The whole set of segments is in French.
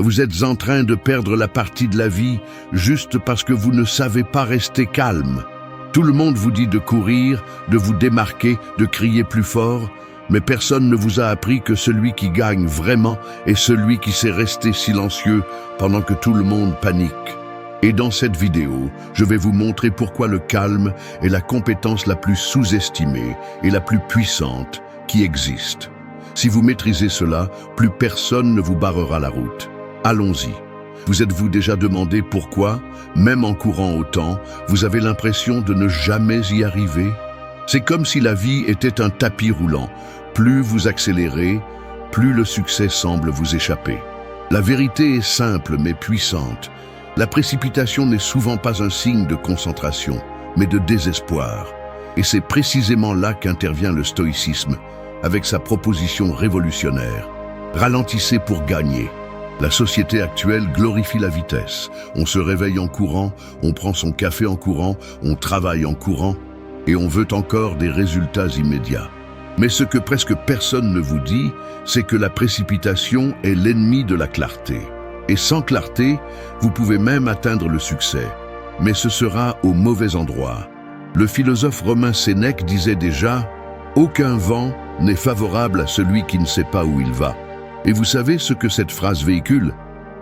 Vous êtes en train de perdre la partie de la vie juste parce que vous ne savez pas rester calme. Tout le monde vous dit de courir, de vous démarquer, de crier plus fort, mais personne ne vous a appris que celui qui gagne vraiment est celui qui sait rester silencieux pendant que tout le monde panique. Et dans cette vidéo, je vais vous montrer pourquoi le calme est la compétence la plus sous-estimée et la plus puissante qui existe. Si vous maîtrisez cela, plus personne ne vous barrera la route. Allons-y. Vous êtes-vous déjà demandé pourquoi, même en courant autant, vous avez l'impression de ne jamais y arriver? C'est comme si la vie était un tapis roulant. Plus vous accélérez, plus le succès semble vous échapper. La vérité est simple mais puissante. La précipitation n'est souvent pas un signe de concentration, mais de désespoir. Et c'est précisément là qu'intervient le stoïcisme, avec sa proposition révolutionnaire. Ralentissez pour gagner. La société actuelle glorifie la vitesse. On se réveille en courant, on prend son café en courant, on travaille en courant, et on veut encore des résultats immédiats. Mais ce que presque personne ne vous dit, c'est que la précipitation est l'ennemi de la clarté. Et sans clarté, vous pouvez même atteindre le succès. Mais ce sera au mauvais endroit. Le philosophe romain Sénèque disait déjà « Aucun vent n'est favorable à celui qui ne sait pas où il va ». Et vous savez ce que cette phrase véhicule?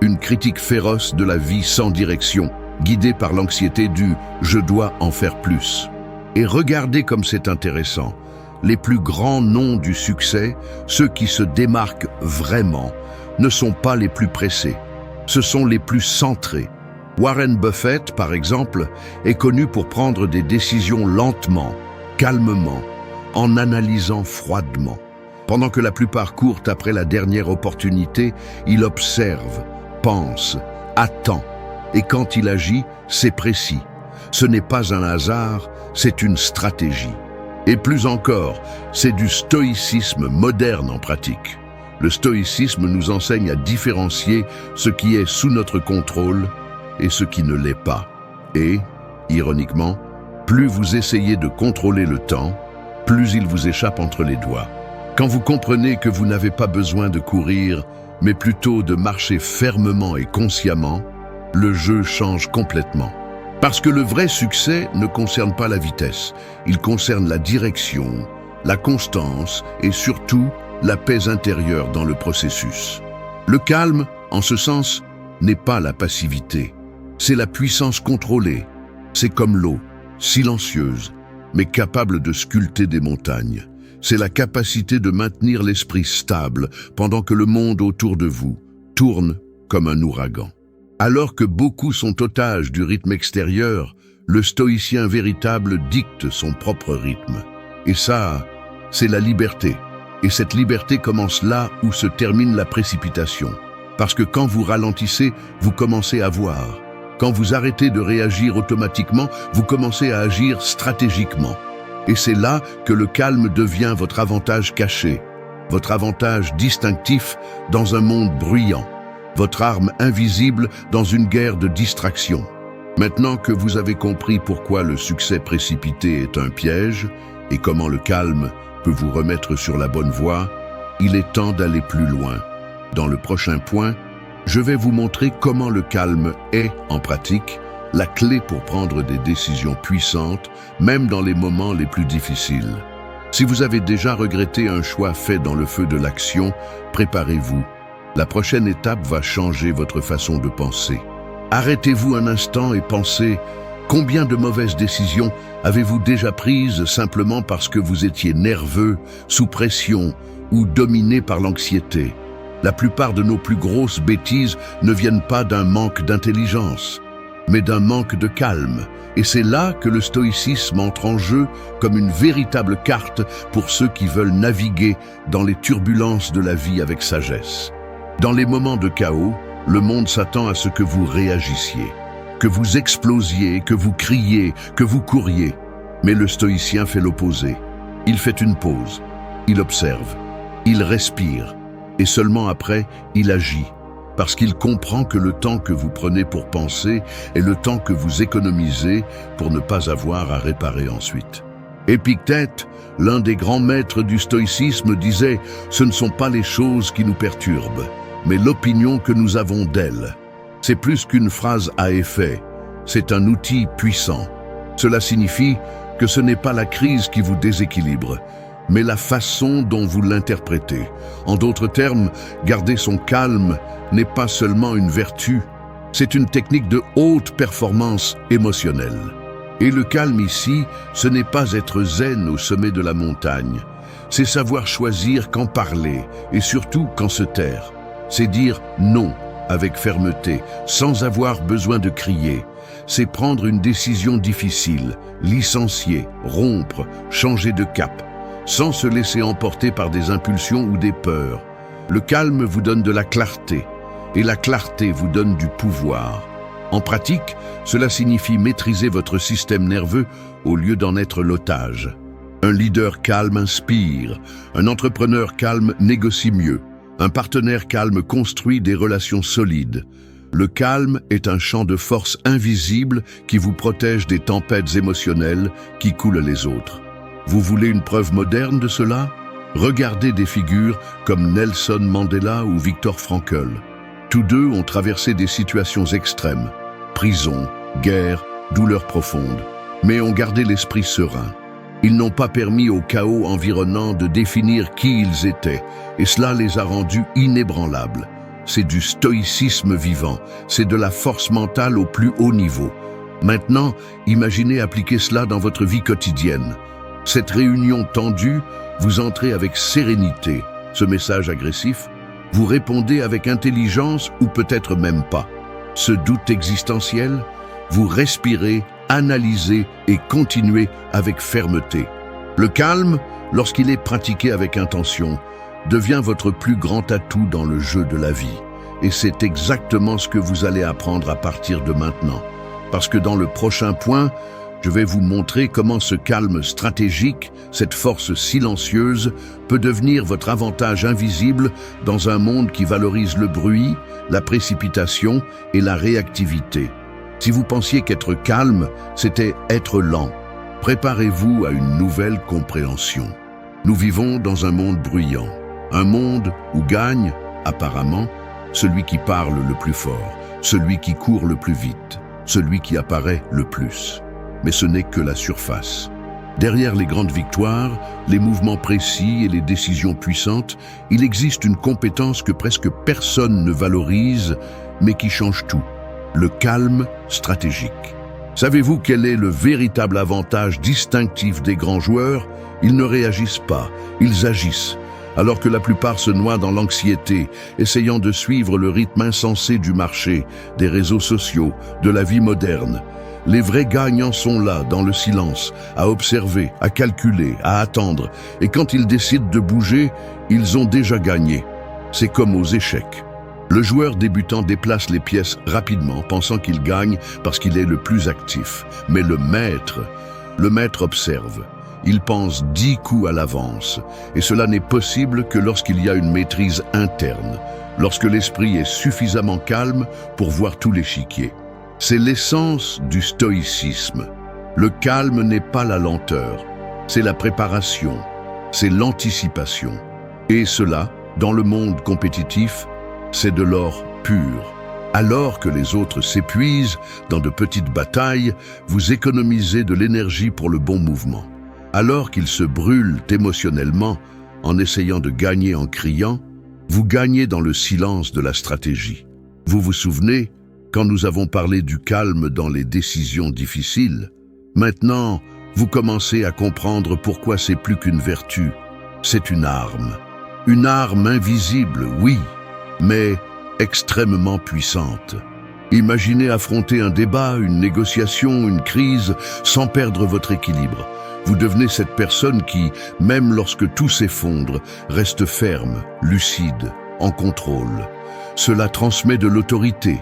Une critique féroce de la vie sans direction, guidée par l'anxiété du « je dois en faire plus ». Et regardez comme c'est intéressant. Les plus grands noms du succès, ceux qui se démarquent vraiment, ne sont pas les plus pressés. Ce sont les plus centrés. Warren Buffett, par exemple, est connu pour prendre des décisions lentement, calmement, en analysant froidement. Pendant que la plupart courent après la dernière opportunité, il observe, pense, attend. Et quand il agit, c'est précis. Ce n'est pas un hasard, c'est une stratégie. Et plus encore, c'est du stoïcisme moderne en pratique. Le stoïcisme nous enseigne à différencier ce qui est sous notre contrôle et ce qui ne l'est pas. Et, ironiquement, plus vous essayez de contrôler le temps, plus il vous échappe entre les doigts. Quand vous comprenez que vous n'avez pas besoin de courir, mais plutôt de marcher fermement et consciemment, le jeu change complètement. Parce que le vrai succès ne concerne pas la vitesse, il concerne la direction, la constance et surtout la paix intérieure dans le processus. Le calme, en ce sens, n'est pas la passivité, c'est la puissance contrôlée. C'est comme l'eau, silencieuse, mais capable de sculpter des montagnes. C'est la capacité de maintenir l'esprit stable pendant que le monde autour de vous tourne comme un ouragan. Alors que beaucoup sont otages du rythme extérieur, le stoïcien véritable dicte son propre rythme. Et ça, c'est la liberté. Et cette liberté commence là où se termine la précipitation. Parce que quand vous ralentissez, vous commencez à voir. Quand vous arrêtez de réagir automatiquement, vous commencez à agir stratégiquement. Et c'est là que le calme devient votre avantage caché, votre avantage distinctif dans un monde bruyant, votre arme invisible dans une guerre de distraction. Maintenant que vous avez compris pourquoi le succès précipité est un piège et comment le calme peut vous remettre sur la bonne voie, il est temps d'aller plus loin. Dans le prochain point, je vais vous montrer comment le calme est, en pratique, la clé pour prendre des décisions puissantes, même dans les moments les plus difficiles. Si vous avez déjà regretté un choix fait dans le feu de l'action, préparez-vous. La prochaine étape va changer votre façon de penser. Arrêtez-vous un instant et pensez, combien de mauvaises décisions avez-vous déjà prises simplement parce que vous étiez nerveux, sous pression ou dominé par l'anxiété? La plupart de nos plus grosses bêtises ne viennent pas d'un manque d'intelligence, mais d'un manque de calme. Et c'est là que le stoïcisme entre en jeu comme une véritable carte pour ceux qui veulent naviguer dans les turbulences de la vie avec sagesse. Dans les moments de chaos, le monde s'attend à ce que vous réagissiez, que vous explosiez, que vous criez, que vous couriez. Mais le stoïcien fait l'opposé. Il fait une pause, il observe, il respire, et seulement après, il agit. Parce qu'il comprend que le temps que vous prenez pour penser est le temps que vous économisez pour ne pas avoir à réparer ensuite. Épictète, l'un des grands maîtres du stoïcisme, disait « Ce ne sont pas les choses qui nous perturbent, mais l'opinion que nous avons d'elle. C'est plus qu'une phrase à effet, c'est un outil puissant. Cela signifie que ce n'est pas la crise qui vous déséquilibre, mais la façon dont vous l'interprétez. En d'autres termes, garder son calme n'est pas seulement une vertu, c'est une technique de haute performance émotionnelle. Et le calme ici, ce n'est pas être zen au sommet de la montagne, c'est savoir choisir quand parler et surtout quand se taire. C'est dire non avec fermeté, sans avoir besoin de crier. C'est prendre une décision difficile, licencier, rompre, changer de cap, sans se laisser emporter par des impulsions ou des peurs. Le calme vous donne de la clarté, et la clarté vous donne du pouvoir. En pratique, cela signifie maîtriser votre système nerveux au lieu d'en être l'otage. Un leader calme inspire, un entrepreneur calme négocie mieux, un partenaire calme construit des relations solides. Le calme est un champ de force invisible qui vous protège des tempêtes émotionnelles qui coulent les autres. Vous voulez une preuve moderne de cela? Regardez des figures comme Nelson Mandela ou Viktor Frankl. Tous deux ont traversé des situations extrêmes, prison, guerre, douleur profonde, mais ont gardé l'esprit serein. Ils n'ont pas permis au chaos environnant de définir qui ils étaient, et cela les a rendus inébranlables. C'est du stoïcisme vivant, c'est de la force mentale au plus haut niveau. Maintenant, imaginez appliquer cela dans votre vie quotidienne. Cette réunion tendue, vous entrez avec sérénité. Ce message agressif, vous répondez avec intelligence ou peut-être même pas. Ce doute existentiel, vous respirez, analysez et continuez avec fermeté. Le calme, lorsqu'il est pratiqué avec intention, devient votre plus grand atout dans le jeu de la vie. Et c'est exactement ce que vous allez apprendre à partir de maintenant. Parce que dans le prochain point, je vais vous montrer comment ce calme stratégique, cette force silencieuse, peut devenir votre avantage invisible dans un monde qui valorise le bruit, la précipitation et la réactivité. Si vous pensiez qu'être calme, c'était être lent, préparez-vous à une nouvelle compréhension. Nous vivons dans un monde bruyant, un monde où gagne, apparemment, celui qui parle le plus fort, celui qui court le plus vite, celui qui apparaît le plus. Mais ce n'est que la surface. Derrière les grandes victoires, les mouvements précis et les décisions puissantes, il existe une compétence que presque personne ne valorise, mais qui change tout. Le calme stratégique. Savez-vous quel est le véritable avantage distinctif des grands joueurs? Ils ne réagissent pas, ils agissent. Alors que la plupart se noient dans l'anxiété, essayant de suivre le rythme insensé du marché, des réseaux sociaux, de la vie moderne. Les vrais gagnants sont là, dans le silence, à observer, à calculer, à attendre. Et quand ils décident de bouger, ils ont déjà gagné. C'est comme aux échecs. Le joueur débutant déplace les pièces rapidement, pensant qu'il gagne parce qu'il est le plus actif. Mais le maître observe. Il pense 10 coups à l'avance. Et cela n'est possible que lorsqu'il y a une maîtrise interne, lorsque l'esprit est suffisamment calme pour voir tout l'échiquier. C'est l'essence du stoïcisme. Le calme n'est pas la lenteur, c'est la préparation, c'est l'anticipation. Et cela, dans le monde compétitif, c'est de l'or pur. Alors que les autres s'épuisent dans de petites batailles, vous économisez de l'énergie pour le bon mouvement. Alors qu'ils se brûlent émotionnellement en essayant de gagner en criant, vous gagnez dans le silence de la stratégie. Vous vous souvenez, quand nous avons parlé du calme dans les décisions difficiles, maintenant, vous commencez à comprendre pourquoi c'est plus qu'une vertu, c'est une arme. Une arme invisible, oui, mais extrêmement puissante. Imaginez affronter un débat, une négociation, une crise, sans perdre votre équilibre. Vous devenez cette personne qui, même lorsque tout s'effondre, reste ferme, lucide, en contrôle. Cela transmet de l'autorité,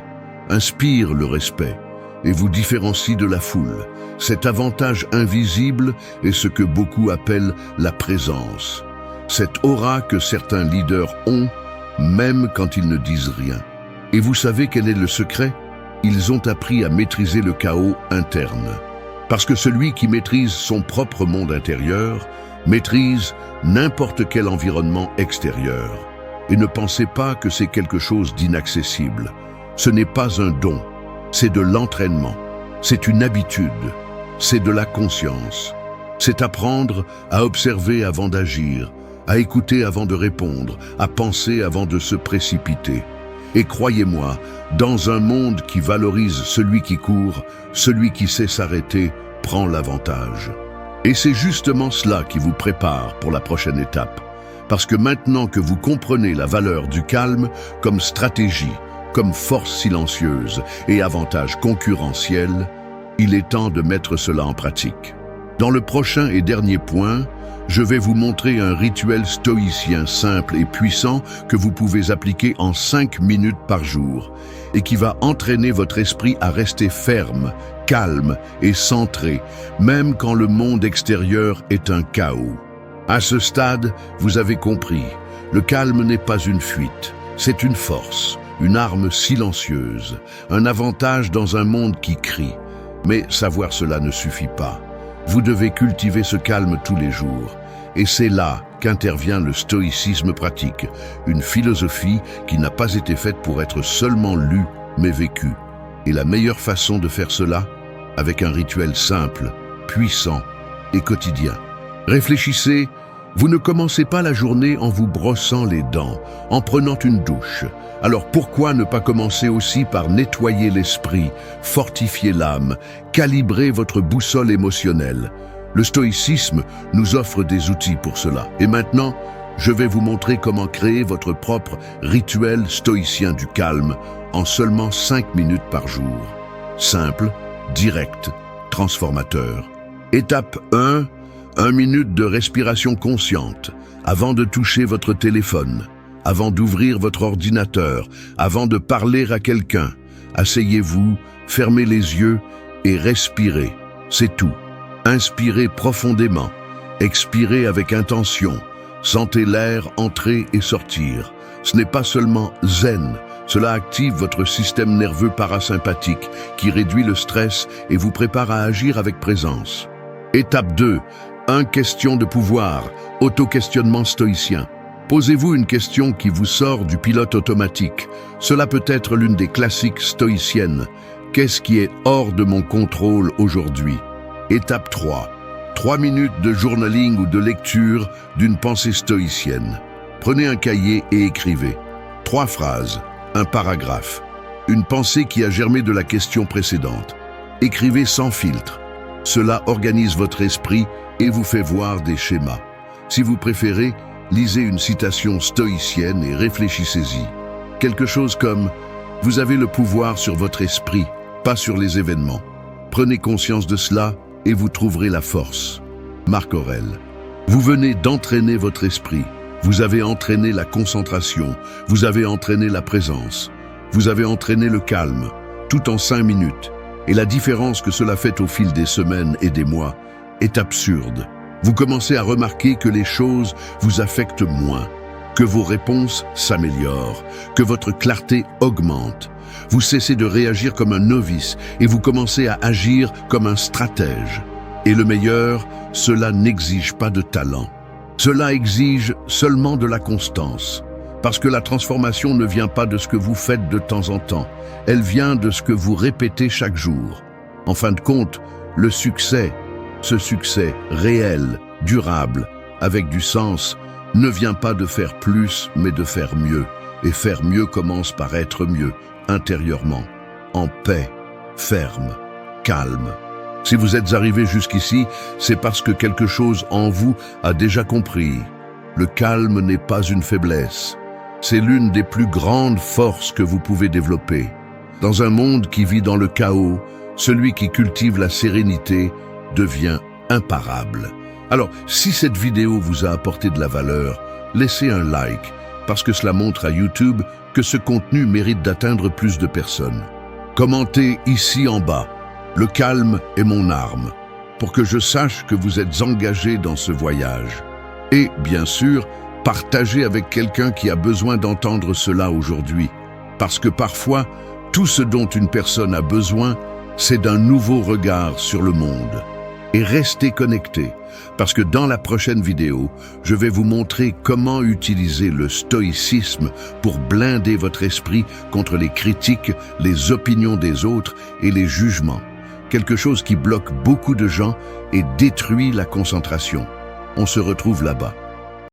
inspire le respect et vous différencie de la foule. Cet avantage invisible est ce que beaucoup appellent la présence. Cette aura que certains leaders ont, même quand ils ne disent rien. Et vous savez quel est le secret? Ils ont appris à maîtriser le chaos interne. Parce que celui qui maîtrise son propre monde intérieur maîtrise n'importe quel environnement extérieur. Et ne pensez pas que c'est quelque chose d'inaccessible. Ce n'est pas un don, c'est de l'entraînement. C'est une habitude, c'est de la conscience. C'est apprendre à observer avant d'agir, à écouter avant de répondre, à penser avant de se précipiter. Et croyez-moi, dans un monde qui valorise celui qui court, celui qui sait s'arrêter prend l'avantage. Et c'est justement cela qui vous prépare pour la prochaine étape. Parce que maintenant que vous comprenez la valeur du calme comme stratégie, comme force silencieuse et avantage concurrentiel, il est temps de mettre cela en pratique. Dans le prochain et dernier point, je vais vous montrer un rituel stoïcien simple et puissant que vous pouvez appliquer en 5 minutes par jour et qui va entraîner votre esprit à rester ferme, calme et centré, même quand le monde extérieur est un chaos. À ce stade, vous avez compris, le calme n'est pas une fuite, c'est une force, une arme silencieuse, un avantage dans un monde qui crie. Mais savoir cela ne suffit pas. Vous devez cultiver ce calme tous les jours. Et c'est là qu'intervient le stoïcisme pratique, une philosophie qui n'a pas été faite pour être seulement lue, mais vécue. Et la meilleure façon de faire cela, avec un rituel simple, puissant et quotidien. Réfléchissez, vous ne commencez pas la journée en vous brossant les dents, en prenant une douche. Alors pourquoi ne pas commencer aussi par nettoyer l'esprit, fortifier l'âme, calibrer votre boussole émotionnelle? Le stoïcisme nous offre des outils pour cela. Et maintenant, je vais vous montrer comment créer votre propre rituel stoïcien du calme en seulement 5 minutes par jour. Simple, direct, transformateur. Étape 1, 1 minute de respiration consciente avant de toucher votre téléphone. Avant d'ouvrir votre ordinateur, avant de parler à quelqu'un. Asseyez-vous, fermez les yeux et respirez. C'est tout. Inspirez profondément. Expirez avec intention. Sentez l'air entrer et sortir. Ce n'est pas seulement zen. Cela active votre système nerveux parasympathique qui réduit le stress et vous prépare à agir avec présence. Étape 2. 1 question de pouvoir. Auto-questionnement stoïcien. Posez-vous une question qui vous sort du pilote automatique. Cela peut être l'une des classiques stoïciennes. Qu'est-ce qui est hors de mon contrôle aujourd'hui? Étape 3. 3 minutes de journaling ou de lecture d'une pensée stoïcienne. Prenez un cahier et écrivez. 3 phrases, un paragraphe. Une pensée qui a germé de la question précédente. Écrivez sans filtre. Cela organise votre esprit et vous fait voir des schémas. Si vous préférez, lisez une citation stoïcienne et réfléchissez-y. Quelque chose comme « Vous avez le pouvoir sur votre esprit, pas sur les événements. Prenez conscience de cela et vous trouverez la force. » Marc Aurèle. Vous venez d'entraîner votre esprit. Vous avez entraîné la concentration. Vous avez entraîné la présence. Vous avez entraîné le calme, tout en 5 minutes. Et la différence que cela fait au fil des semaines et des mois est absurde. Vous commencez à remarquer que les choses vous affectent moins, que vos réponses s'améliorent, que votre clarté augmente. Vous cessez de réagir comme un novice et vous commencez à agir comme un stratège. Et le meilleur, cela n'exige pas de talent. Cela exige seulement de la constance. Parce que la transformation ne vient pas de ce que vous faites de temps en temps. Elle vient de ce que vous répétez chaque jour. En fin de compte, le succès, ce succès réel, durable, avec du sens, ne vient pas de faire plus, mais de faire mieux. Et faire mieux commence par être mieux, intérieurement, en paix, ferme, calme. Si vous êtes arrivé jusqu'ici, c'est parce que quelque chose en vous a déjà compris. Le calme n'est pas une faiblesse. C'est l'une des plus grandes forces que vous pouvez développer. Dans un monde qui vit dans le chaos, celui qui cultive la sérénité devient imparable. Alors, si cette vidéo vous a apporté de la valeur, laissez un like, parce que cela montre à YouTube que ce contenu mérite d'atteindre plus de personnes. Commentez ici en bas. Le calme est mon arme, pour que je sache que vous êtes engagé dans ce voyage. Et, bien sûr, partagez avec quelqu'un qui a besoin d'entendre cela aujourd'hui. Parce que parfois, tout ce dont une personne a besoin, c'est d'un nouveau regard sur le monde. Et restez connectés, parce que dans la prochaine vidéo, je vais vous montrer comment utiliser le stoïcisme pour blinder votre esprit contre les critiques, les opinions des autres et les jugements. Quelque chose qui bloque beaucoup de gens et détruit la concentration. On se retrouve là-bas.